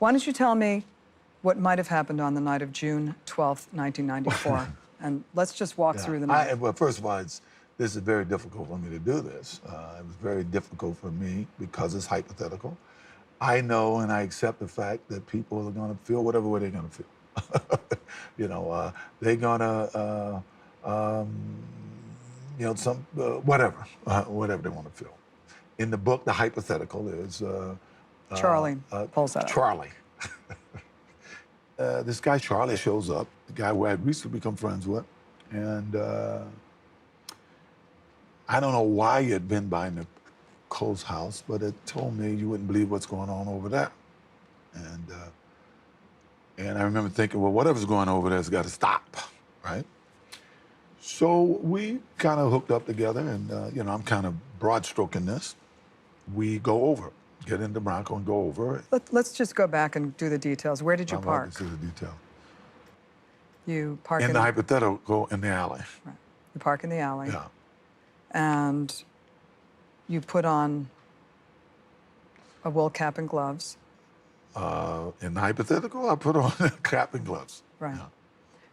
Why don't you tell me what might have happened on the night of June 12th, 1994? And let's just walk through the night. Well, first of all, this is very difficult for me to do this. It was very difficult for me because it's hypothetical. I know and I accept the fact that people are going to feel whatever way they're going to feel. They're going to, whatever they want to feel. In the book, the hypothetical is Charlie pulls that up. Charlie. This guy Charlie shows up, the guy who I'd recently become friends with, and I don't know why he had been by Nicole's house, but it told me you wouldn't believe what's going on over there. And I remember thinking, well, whatever's going on over there has got to stop, right? So we kind of hooked up together, and I'm kind of broad stroking this. We go over, get in the Bronco and go over. Let's just go back and do the details. Where did you park? This is the detail. You park in the hypothetical in the alley. Right. You park in the alley. Yeah. And you put on a wool cap and gloves. In the hypothetical, I put on a cap and gloves. Right. Yeah.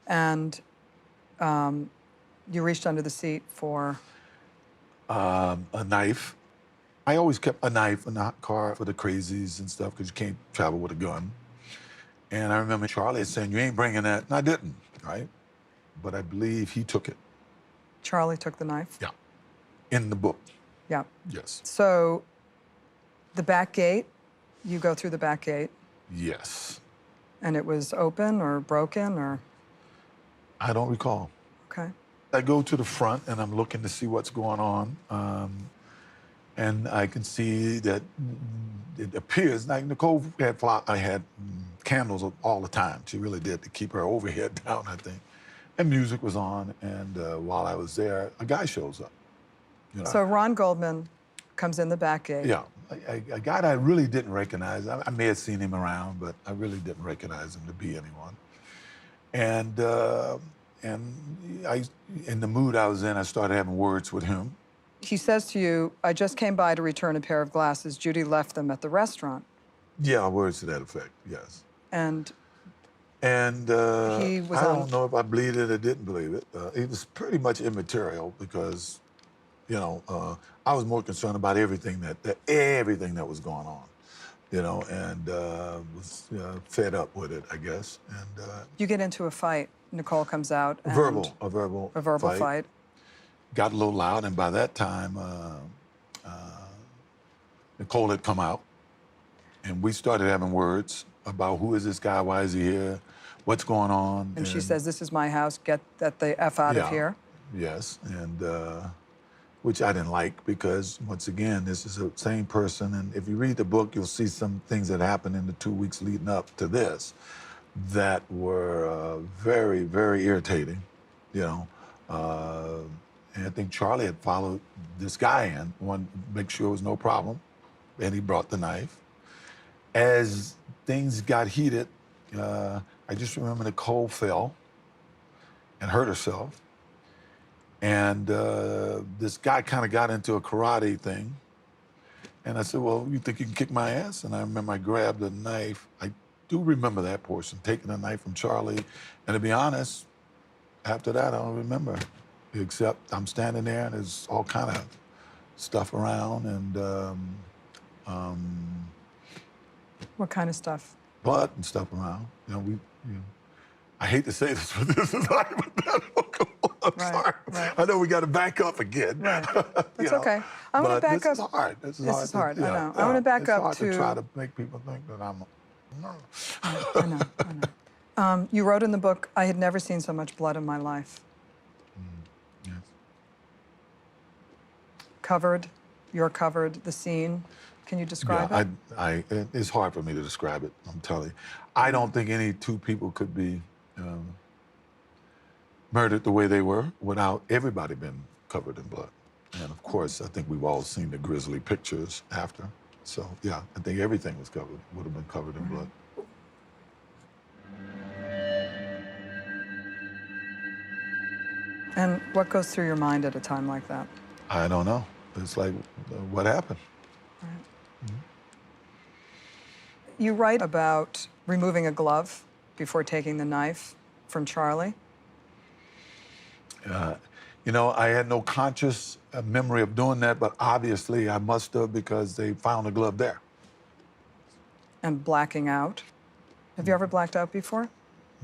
And you reached under the seat for? A knife. I always kept a knife in the car for the crazies and stuff because you can't travel with a gun. And I remember Charlie saying, you ain't bringing that. And I didn't, right? But I believe he took it. Charlie took the knife? Yeah. In the book. Yeah. Yes. So the back gate, you go through the back gate? Yes. And it was open or broken or? I don't recall. Okay. I go to the front and I'm looking to see what's going on. And I can see that it appears like Nicole had candles all the time. She really did, to keep her overhead down, I think. And music was on, and while I was there, a guy shows up. So Ron Goldman comes in the back gate. Yeah, a guy that I really didn't recognize. I may have seen him around, but I really didn't recognize him to be anyone. And in the mood I was in, I started having words with him. He says to you, I just came by to return a pair of glasses. Judy left them at the restaurant. Yeah, words to that effect, yes. And he was I don't know if I believed it or didn't believe it. It was pretty much immaterial because, I was more concerned about everything that was going on, and was fed up with it, I guess. And you get into a fight. Nicole comes out. A verbal fight. Got a little loud, and by that time, Nicole had come out, and we started having words about who is this guy, why is he here, what's going on. And she says, this is my house, get the F out of here. Yes, and which I didn't like because, once again, this is the same person, and if you read the book, you'll see some things that happened in the 2 weeks leading up to this that were very, very irritating, and I think Charlie had followed this guy in, wanted to make sure it was no problem, and he brought the knife. As things got heated, I just remember Nicole fell and hurt herself. And this guy kind of got into a karate thing. And I said, well, you think you can kick my ass? And I remember I grabbed a knife. I do remember that portion, taking a knife from Charlie. And to be honest, after that, I don't remember. Except I'm standing there and there's all kind of stuff around and what kind of stuff? Blood and stuff around. I hate to say this, but this is hypothetical. I'm sorry. Right. I know we got to back up again. Right. It's okay. I'm going to back up. This is hard. This is hard. I know. I want to back up hard to try to make people think that I'm. I know. You wrote in the book, I had never seen so much blood in my life. Yes. You're covered, the scene. Can you describe it? It's hard for me to describe it, I'm telling you. I don't think any two people could be murdered the way they were without everybody being covered in blood. And of course, I think we've all seen the grisly pictures after. So yeah, I think everything would have been covered in blood. And what goes through your mind at a time like that? I don't know. It's like, what happened? Right. You write about removing a glove before taking the knife from Charlie. You know, I had no conscious memory of doing that, but obviously I must have because they found the glove there. And blacking out. Have you ever blacked out before?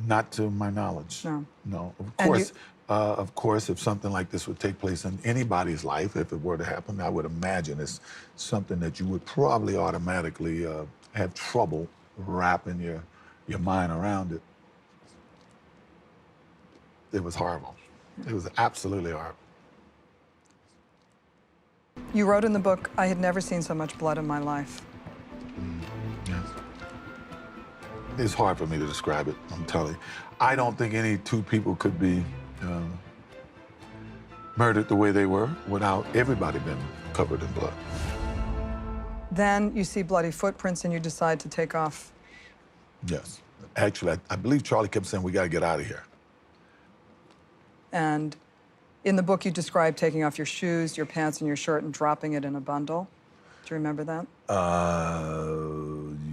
Not to my knowledge. No. No. And Of course, if something like this would take place in anybody's life, if it were to happen, I would imagine it's something that you would probably automatically have trouble wrapping your mind around it. It was horrible. It was absolutely horrible. You wrote in the book, I had never seen so much blood in my life. Yes. It's hard for me to describe it, I'm telling you. I don't think any two people could be murdered the way they were without everybody being covered in blood. Then you see bloody footprints and you decide to take off. Yes. Actually, I believe Charlie kept saying, we got to get out of here. And in the book, you describe taking off your shoes, your pants, and your shirt and dropping it in a bundle. Do you remember that?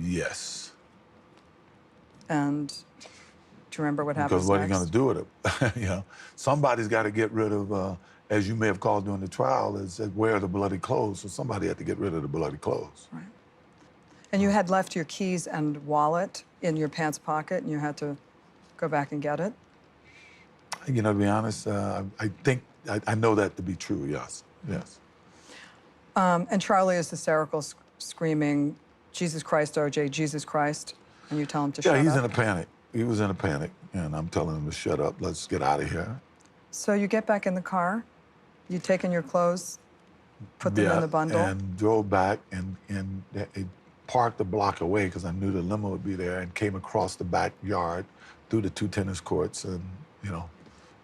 Yes. And do you remember what happens Because what next? are you going to do with it? You know, somebody's got to get rid of, as you may have called during the trial, is wear the bloody clothes. So somebody had to get rid of the bloody clothes. Right. And you had left your keys and wallet in your pants pocket, and you had to go back and get it? You know, to be honest, I think, I know that to be true, yes, yes. And Charlie is hysterical, screaming, Jesus Christ, OJ, Jesus Christ, and you tell him to shut up. Yeah, he's in a panic. He was in a panic, and I'm telling him to shut up. Let's get out of here. So you get back in the car, you take in your clothes, put them in the bundle. And drove back and parked a block away because I knew the limo would be there, and came across the backyard through the 2 tennis courts and, you know,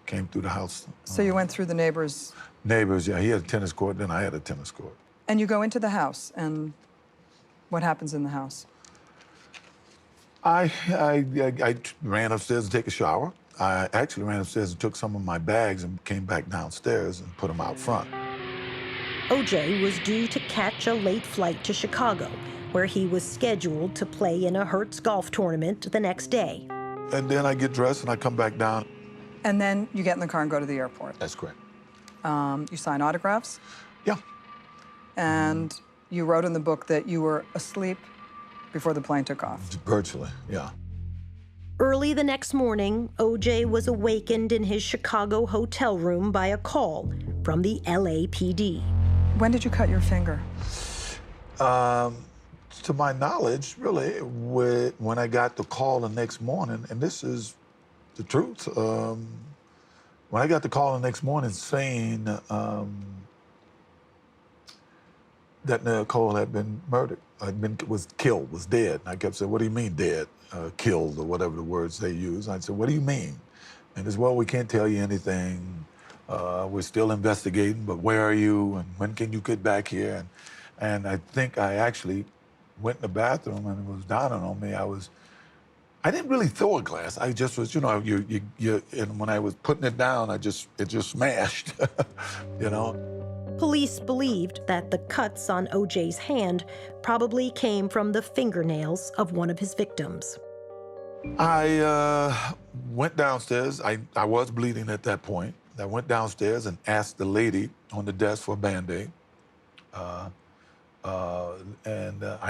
came through the house. So you went through the neighbors. Neighbors, yeah. He had a tennis court, then I had a tennis court. And you go into the house, and what happens in the house? I ran upstairs to take a shower. I actually ran upstairs and took some of my bags and came back downstairs and put them out front. OJ was due to catch a late flight to Chicago, where he was scheduled to play in a Hertz golf tournament the next day. And then I get dressed and I come back down. And then you get in the car and go to the airport. That's correct. You sign autographs, Yeah. and you wrote in the book that you were asleep before the plane took off. Virtually, yeah. Early the next morning, OJ was awakened in his Chicago hotel room by a call from the LAPD. When did you cut your finger? To my knowledge, really, when I got the call the next morning, and this is the truth, when I got the call the next morning saying that Nicole had been murdered, was killed, was dead. And I kept saying, what do you mean dead? Killed, or whatever the words they use. And I said, what do you mean? And it's, well, we can't tell you anything. We're still investigating, but where are you? And when can you get back here? And I think I actually went in the bathroom and it was dawning on me. I didn't really throw a glass. I just was, you know, and when I was putting it down, it just smashed, you know. Police believed that the cuts on OJ's hand probably came from the fingernails of one of his victims. I went downstairs. I was bleeding at that point. I went downstairs and asked the lady on the desk for a Band-Aid. I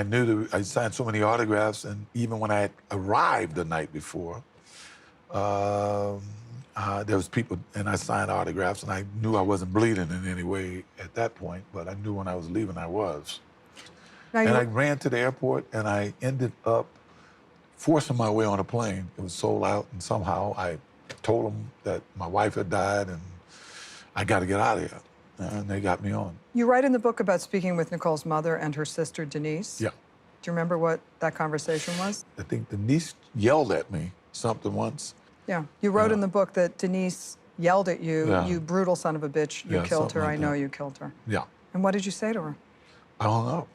knew I signed so many autographs, and even when I had arrived the night before, there was people, and I signed autographs, and I knew I wasn't bleeding in any way at that point, but I knew when I was leaving I was. And I ran to the airport, and I ended up forcing my way on a plane. It was sold out, and somehow I told them that my wife had died, and I got to get out of here. And they got me on. You write in the book about speaking with Nicole's mother and her sister, Denise. Yeah. Do you remember what that conversation was? I think Denise yelled at me something once. Yeah. You wrote in the book that Denise yelled at you, Yeah. you brutal son of a bitch, you Yeah, killed her, something like I know that. you killed her. Yeah. And what did you say to her? I hung up.